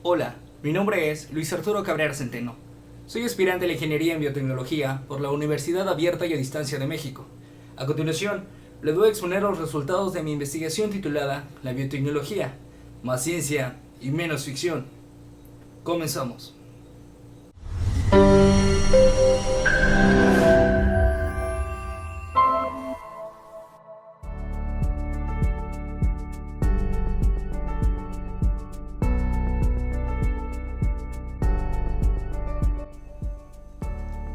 Hola, mi nombre es Luis Arturo Cabrera Centeno. Soy aspirante a la Ingeniería en Biotecnología por la Universidad Abierta y a Distancia de México. A continuación, les voy a exponer los resultados de mi investigación titulada La biotecnología, más ciencia y menos ficción. Comenzamos.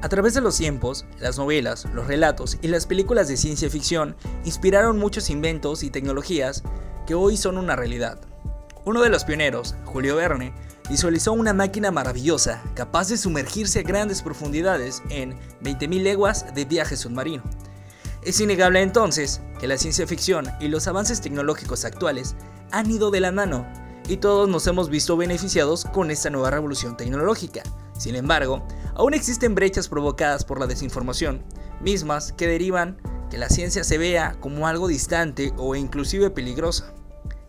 A través de los tiempos, las novelas, los relatos y las películas de ciencia ficción inspiraron muchos inventos y tecnologías que hoy son una realidad. Uno de los pioneros, Julio Verne, visualizó una máquina maravillosa capaz de sumergirse a grandes profundidades en 20.000 leguas de viaje submarino. Es innegable entonces que la ciencia ficción y los avances tecnológicos actuales han ido de la mano y todos nos hemos visto beneficiados con esta nueva revolución tecnológica. Sin embargo, aún existen brechas provocadas por la desinformación, mismas que derivan que la ciencia se vea como algo distante o inclusive peligrosa,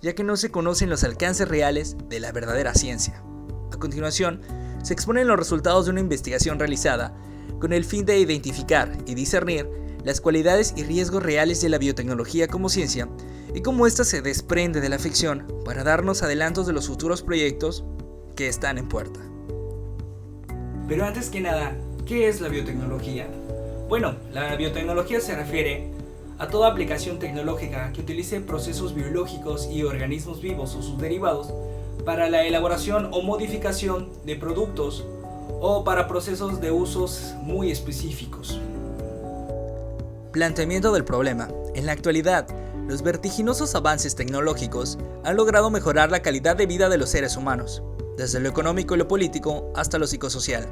ya que no se conocen los alcances reales de la verdadera ciencia. A continuación, se exponen los resultados de una investigación realizada con el fin de identificar y discernir las cualidades y riesgos reales de la biotecnología como ciencia y cómo ésta se desprende de la ficción para darnos adelantos de los futuros proyectos que están en puerta. Pero antes que nada, ¿qué es la biotecnología? Bueno, la biotecnología se refiere a toda aplicación tecnológica que utilice procesos biológicos y organismos vivos o sus derivados para la elaboración o modificación de productos o para procesos de usos muy específicos. Planteamiento del problema. En la actualidad, los vertiginosos avances tecnológicos han logrado mejorar la calidad de vida de los seres humanos, desde lo económico y lo político hasta lo psicosocial,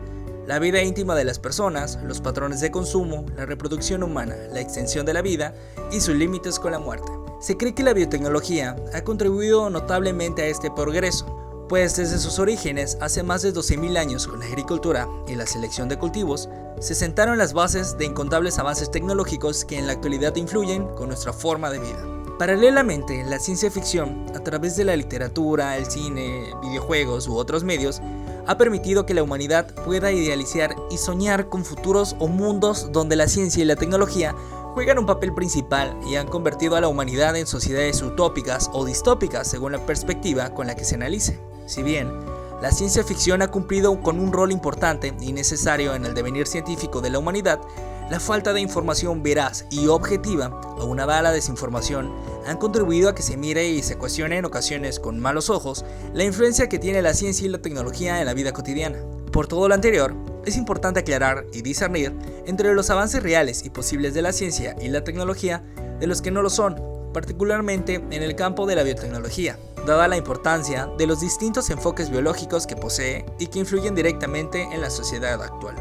la vida íntima de las personas, los patrones de consumo, la reproducción humana, la extensión de la vida y sus límites con la muerte. Se cree que la biotecnología ha contribuido notablemente a este progreso, pues desde sus orígenes, hace más de 12.000 años con la agricultura y la selección de cultivos, se sentaron las bases de incontables avances tecnológicos que en la actualidad influyen con nuestra forma de vida. Paralelamente, la ciencia ficción, a través de la literatura, el cine, videojuegos u otros medios, ha permitido que la humanidad pueda idealizar y soñar con futuros o mundos donde la ciencia y la tecnología juegan un papel principal y han convertido a la humanidad en sociedades utópicas o distópicas según la perspectiva con la que se analice. Si bien la ciencia ficción ha cumplido con un rol importante y necesario en el devenir científico de la humanidad, la falta de información veraz y objetiva, aunada a la desinformación, han contribuido a que se mire y se cuestione en ocasiones con malos ojos la influencia que tiene la ciencia y la tecnología en la vida cotidiana. Por todo lo anterior, es importante aclarar y discernir entre los avances reales y posibles de la ciencia y la tecnología de los que no lo son, particularmente en el campo de la biotecnología, dada la importancia de los distintos enfoques biológicos que posee y que influyen directamente en la sociedad actual.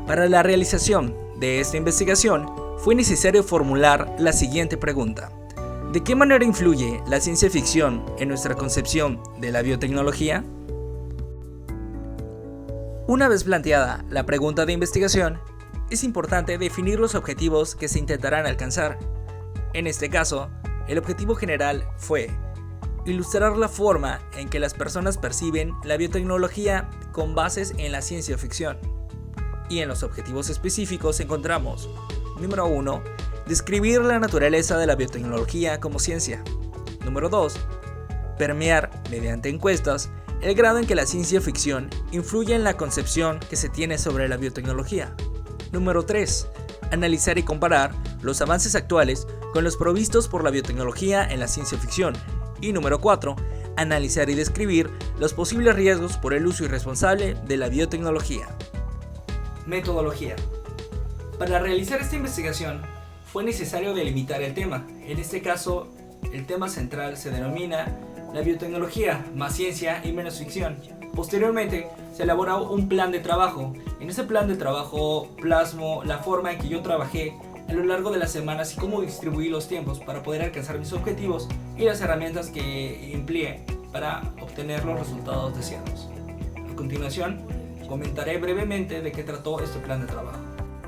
Para la realización de esta investigación, fue necesario formular la siguiente pregunta: ¿de qué manera influye la ciencia ficción en nuestra concepción de la biotecnología? Una vez planteada la pregunta de investigación, es importante definir los objetivos que se intentarán alcanzar. En este caso, el objetivo general fue ilustrar la forma en que las personas perciben la biotecnología con bases en la ciencia ficción. Y en los objetivos específicos encontramos: número 1, describir la naturaleza de la biotecnología como ciencia. Número 2, permear, mediante encuestas, el grado en que la ciencia ficción influye en la concepción que se tiene sobre la biotecnología. Número 3, analizar y comparar los avances actuales con los provistos por la biotecnología en la ciencia ficción. Y número 4, analizar y describir los posibles riesgos por el uso irresponsable de la biotecnología. Metodología. Para realizar esta investigación fue necesario delimitar el tema. En este caso, el tema central se denomina la biotecnología, más ciencia y menos ficción. Posteriormente, se elaboró un plan de trabajo. En ese plan de trabajo plasmo la forma en que yo trabajé a lo largo de las semanas y cómo distribuí los tiempos para poder alcanzar mis objetivos y las herramientas que empleé para obtener los resultados deseados. A continuación, comentaré brevemente de qué trató este plan de trabajo.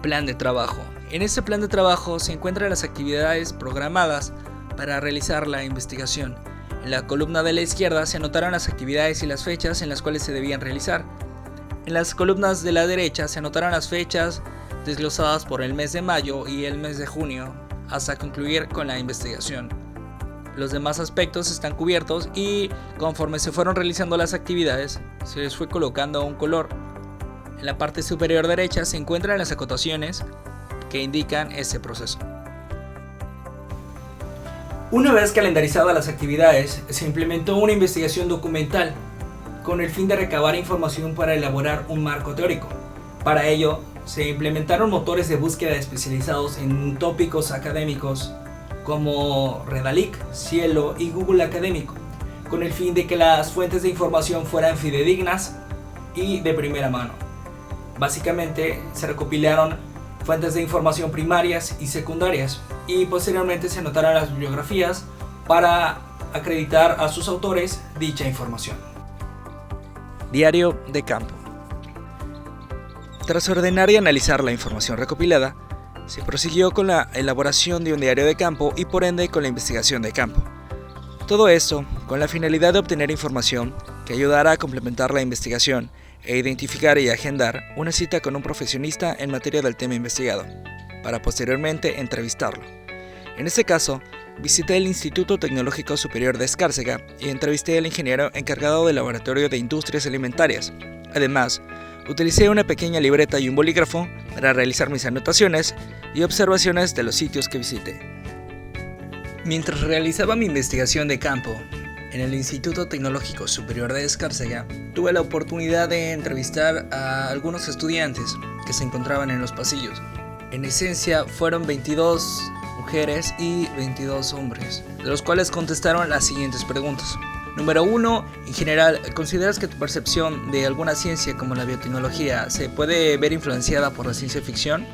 Plan de trabajo. En este plan de trabajo se encuentran las actividades programadas para realizar la investigación. En la columna de la izquierda se anotaron las actividades y las fechas en las cuales se debían realizar. En las columnas de la derecha se anotaron las fechas desglosadas por el mes de mayo y el mes de junio, hasta concluir con la investigación. Los demás aspectos están cubiertos y conforme se fueron realizando las actividades, se les fue colocando un color. En la parte superior derecha se encuentran las acotaciones que indican este proceso. Una vez calendarizadas las actividades, se implementó una investigación documental con el fin de recabar información para elaborar un marco teórico. Para ello, se implementaron motores de búsqueda especializados en tópicos académicos como Redalic, Cielo y Google Académico, con el fin de que las fuentes de información fueran fidedignas y de primera mano. Básicamente, se recopilaron fuentes de información primarias y secundarias y posteriormente se anotaron las bibliografías para acreditar a sus autores dicha información. Diario de campo. Tras ordenar y analizar la información recopilada, se prosiguió con la elaboración de un diario de campo y por ende con la investigación de campo. Todo esto con la finalidad de obtener información que ayudara a complementar la investigación e identificar y agendar una cita con un profesionista en materia del tema investigado, para posteriormente entrevistarlo. En este caso, visité el Instituto Tecnológico Superior de Escárcega y entrevisté al ingeniero encargado del Laboratorio de Industrias Alimentarias. Además, utilicé una pequeña libreta y un bolígrafo para realizar mis anotaciones y observaciones de los sitios que visité. Mientras realizaba mi investigación de campo en el Instituto Tecnológico Superior de Escárcega, tuve la oportunidad de entrevistar a algunos estudiantes que se encontraban en los pasillos. En esencia, fueron 22 mujeres y 22 hombres, de los cuales contestaron las siguientes preguntas. Número 1. En general, ¿consideras que tu percepción de alguna ciencia como la biotecnología se puede ver influenciada por la ciencia ficción?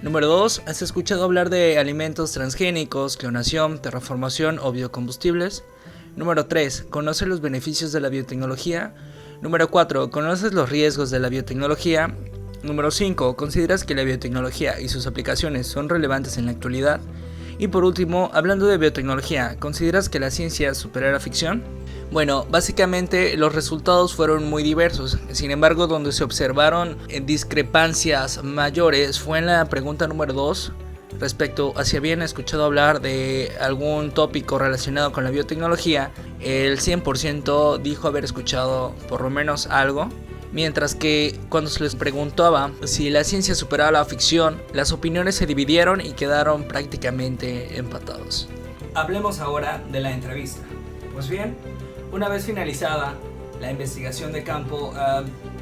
Número 2. ¿Has escuchado hablar de alimentos transgénicos, clonación, terraformación o biocombustibles? Número 3. ¿Conoces los beneficios de la biotecnología? Número 4. ¿Conoces los riesgos de la biotecnología? Número 5. ¿Consideras que la biotecnología y sus aplicaciones son relevantes en la actualidad? Y por último, hablando de biotecnología, ¿consideras que la ciencia supera la ficción? Bueno, básicamente los resultados fueron muy diversos. Sin embargo, donde se observaron discrepancias mayores fue en la pregunta número 2, respecto a si habían escuchado hablar de algún tópico relacionado con la biotecnología. El 100% dijo haber escuchado por lo menos algo, mientras que cuando se les preguntaba si la ciencia superaba la ficción, las opiniones se dividieron y quedaron prácticamente empatados. Hablemos ahora de la entrevista. Pues bien, una vez finalizada la investigación de campo,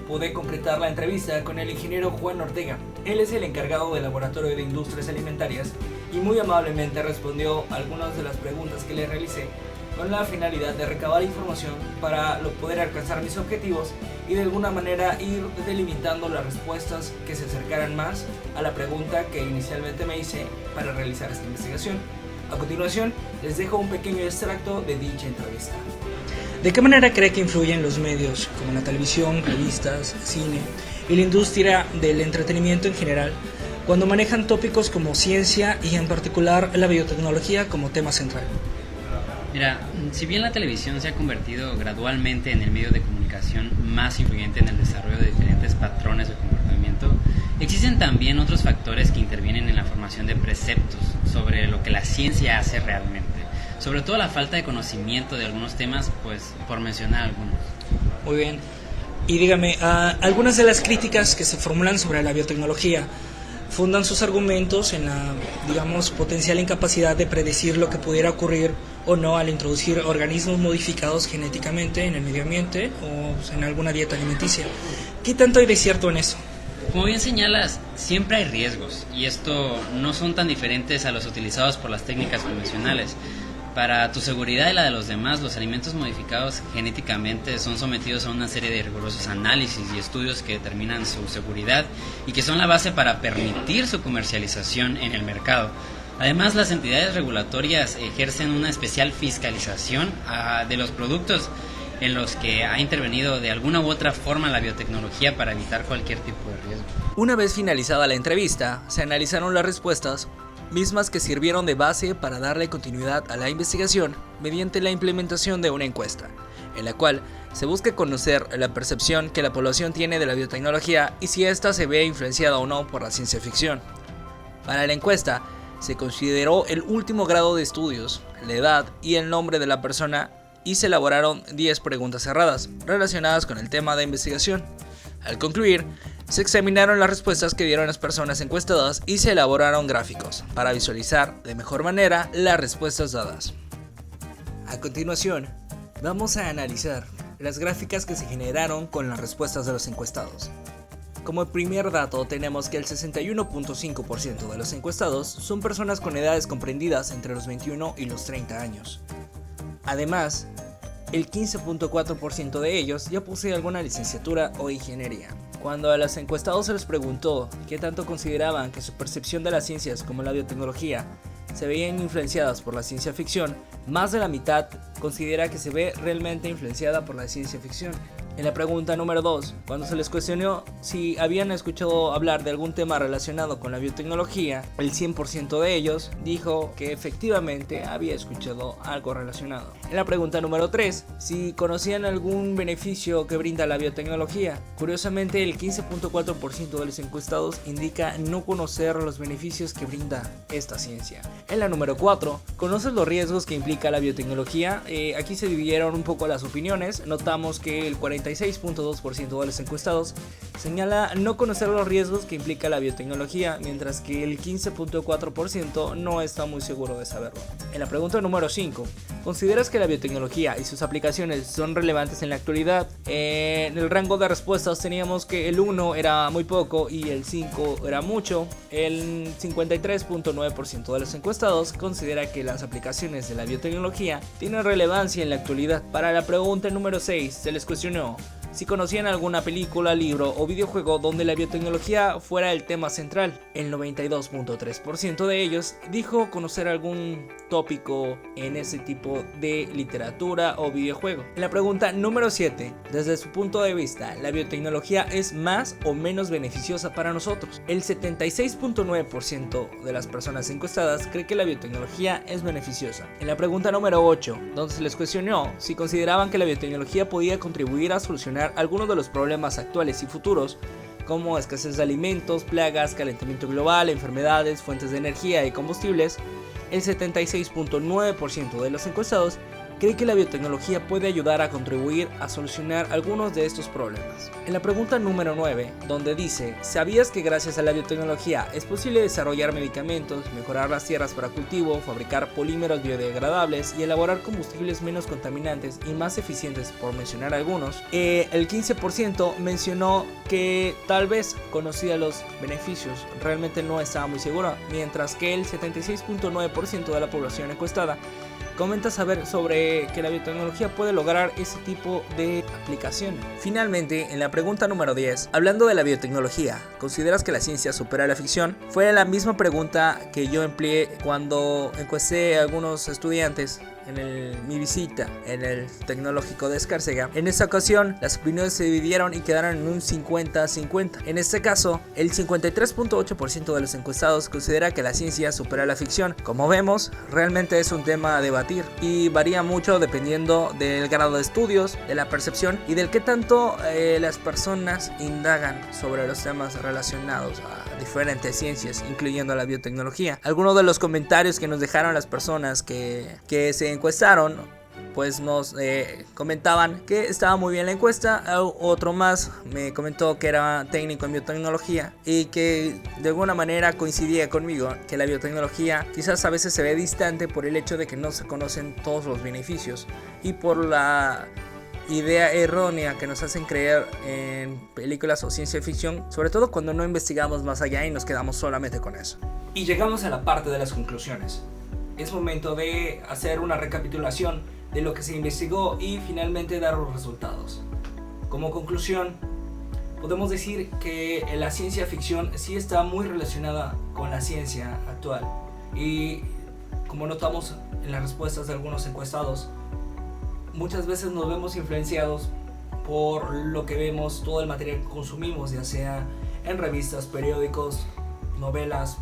pude completar la entrevista con el ingeniero Juan Ortega. Él es el encargado del Laboratorio de Industrias Alimentarias y muy amablemente respondió algunas de las preguntas que le realicé con la finalidad de recabar información para poder alcanzar mis objetivos y de alguna manera ir delimitando las respuestas que se acercaran más a la pregunta que inicialmente me hice para realizar esta investigación. A continuación, les dejo un pequeño extracto de dicha entrevista. ¿De qué manera cree que influyen los medios, como la televisión, revistas, cine y la industria del entretenimiento en general, cuando manejan tópicos como ciencia y en particular la biotecnología como tema central? Mira, si bien la televisión se ha convertido gradualmente en el medio de comunicación más influyente en el desarrollo de diferentes patrones de comportamiento, existen también otros factores que intervienen en la formación de preceptos sobre lo que la ciencia hace realmente. Sobre todo la falta de conocimiento de algunos temas, pues por mencionar algunos. Muy bien. Y dígame, algunas de las críticas que se formulan sobre la biotecnología fundan sus argumentos en la, potencial incapacidad de predecir lo que pudiera ocurrir o no al introducir organismos modificados genéticamente en el medio ambiente o en alguna dieta alimenticia. ¿Qué tanto hay de cierto en eso? Como bien señalas, siempre hay riesgos, y esto no son tan diferentes a los utilizados por las técnicas convencionales. Para tu seguridad y la de los demás, los alimentos modificados genéticamente son sometidos a una serie de rigurosos análisis y estudios que determinan su seguridad y que son la base para permitir su comercialización en el mercado. Además, las entidades regulatorias ejercen una especial fiscalización de los productos en los que ha intervenido de alguna u otra forma la biotecnología para evitar cualquier tipo de riesgo. Una vez finalizada la entrevista, se analizaron las respuestas mismas que sirvieron de base para darle continuidad a la investigación mediante la implementación de una encuesta, en la cual se busca conocer la percepción que la población tiene de la biotecnología y si ésta se ve influenciada o no por la ciencia ficción. Para la encuesta, se consideró el último grado de estudios, la edad y el nombre de la persona y se elaboraron 10 preguntas cerradas relacionadas con el tema de investigación. Al concluir, se examinaron las respuestas que dieron las personas encuestadas y se elaboraron gráficos para visualizar de mejor manera las respuestas dadas. A continuación, vamos a analizar las gráficas que se generaron con las respuestas de los encuestados. Como primer dato tenemos que el 61.5% de los encuestados son personas con edades comprendidas entre los 21 y los 30 años. Además, el 15.4% de ellos ya posee alguna licenciatura o ingeniería. Cuando a los encuestados se les preguntó qué tanto consideraban que su percepción de las ciencias como la biotecnología se veían influenciadas por la ciencia ficción, más de la mitad considera que se ve realmente influenciada por la ciencia ficción. En la pregunta número 2, cuando se les cuestionó si habían escuchado hablar de algún tema relacionado con la biotecnología, el 100% de ellos dijo que efectivamente había escuchado algo relacionado. En la pregunta número 3, si conocían algún beneficio que brinda la biotecnología, curiosamente el 15.4% de los encuestados indica no conocer los beneficios que brinda esta ciencia. En la número 4, ¿conoces los riesgos que implica la biotecnología? Aquí se dividieron un poco las opiniones. Notamos que el 46.2% de los encuestados señala no conocer los riesgos que implica la biotecnología, mientras que el 15.4% no está muy seguro de saberlo. En la pregunta número 5, ¿consideras que la biotecnología y sus aplicaciones son relevantes en la actualidad? En el rango de respuestas teníamos que el 1 era muy poco y el 5 era mucho. El 53.9% de los encuestados considera que las aplicaciones de la biotecnología tienen relevancia en la actualidad. Para la pregunta número 6 se les cuestionó si conocían alguna película, libro o videojuego donde la biotecnología fuera el tema central. El 92.3% de ellos dijo conocer algún tópico en ese tipo de literatura o videojuego. En la pregunta número 7, desde su punto de vista, ¿la biotecnología es más o menos beneficiosa para nosotros? El 76.9% de las personas encuestadas cree que la biotecnología es beneficiosa. En la pregunta número 8, donde se les cuestionó si consideraban que la biotecnología podía contribuir a solucionar algunos de los problemas actuales y futuros, como escasez de alimentos, plagas, calentamiento global, enfermedades, fuentes de energía y combustibles, el 76.9% de los encuestados cree que la biotecnología puede ayudar a contribuir a solucionar algunos de estos problemas. En la pregunta número 9, donde dice, ¿sabías que gracias a la biotecnología es posible desarrollar medicamentos, mejorar las tierras para cultivo, fabricar polímeros biodegradables y elaborar combustibles menos contaminantes y más eficientes, por mencionar algunos? El 15% mencionó que tal vez conocía los beneficios, realmente no estaba muy seguro, mientras que el 76.9% de la población encuestada comenta saber sobre que la biotecnología puede lograr ese tipo de aplicación. Finalmente, en la pregunta número 10, hablando de la biotecnología, ¿consideras que la ciencia supera la ficción? Fue la misma pregunta que yo empleé cuando encuesté a algunos estudiantes en mi visita en el Tecnológico de Escárcega. En esta ocasión, las opiniones se dividieron y quedaron en un 50-50. En este caso, el 53.8% de los encuestados considera que la ciencia supera la ficción. Como vemos, realmente es un tema a debatir y varía mucho dependiendo del grado de estudios, de la percepción y del qué tanto las personas indagan sobre los temas relacionados a diferentes ciencias, incluyendo la biotecnología. Algunos de los comentarios que nos dejaron las personas que se encuestaron, pues nos comentaban que estaba muy bien la encuesta. Otro más me comentó que era técnico en biotecnología y que de alguna manera coincidía conmigo que la biotecnología quizás a veces se ve distante por el hecho de que no se conocen todos los beneficios y por la idea errónea que nos hacen creer en películas o ciencia ficción, sobre todo cuando no investigamos más allá y nos quedamos solamente con eso. Y llegamos a la parte de las conclusiones. Es momento de hacer una recapitulación de lo que se investigó y finalmente dar los resultados. Como conclusión, podemos decir que la ciencia ficción sí está muy relacionada con la ciencia actual y, como notamos en las respuestas de algunos encuestados, muchas veces nos vemos influenciados por lo que vemos, todo el material que consumimos, ya sea en revistas, periódicos, novelas,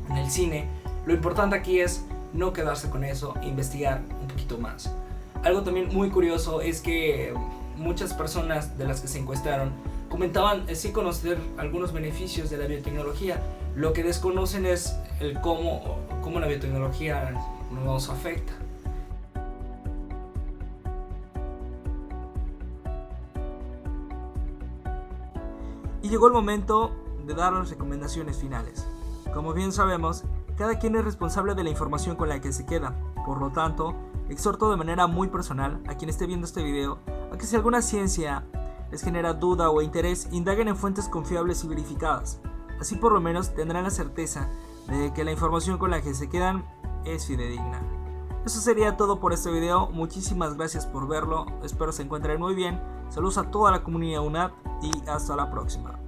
en el cine, lo importante aquí es no quedarse con eso e investigar un poquito más. Algo también muy curioso es que muchas personas de las que se encuestaron comentaban sí conocer algunos beneficios de la biotecnología. Lo que desconocen es el cómo la biotecnología nos afecta. Y llegó el momento de dar las recomendaciones finales. Como bien sabemos, cada quien es responsable de la información con la que se queda. Por lo tanto, exhorto de manera muy personal a quien esté viendo este video a que si alguna ciencia les genera duda o interés, indaguen en fuentes confiables y verificadas. Así por lo menos tendrán la certeza de que la información con la que se quedan es fidedigna. Eso sería todo por este video. Muchísimas gracias por verlo. Espero se encuentren muy bien. Saludos a toda la comunidad UNAP y hasta la próxima.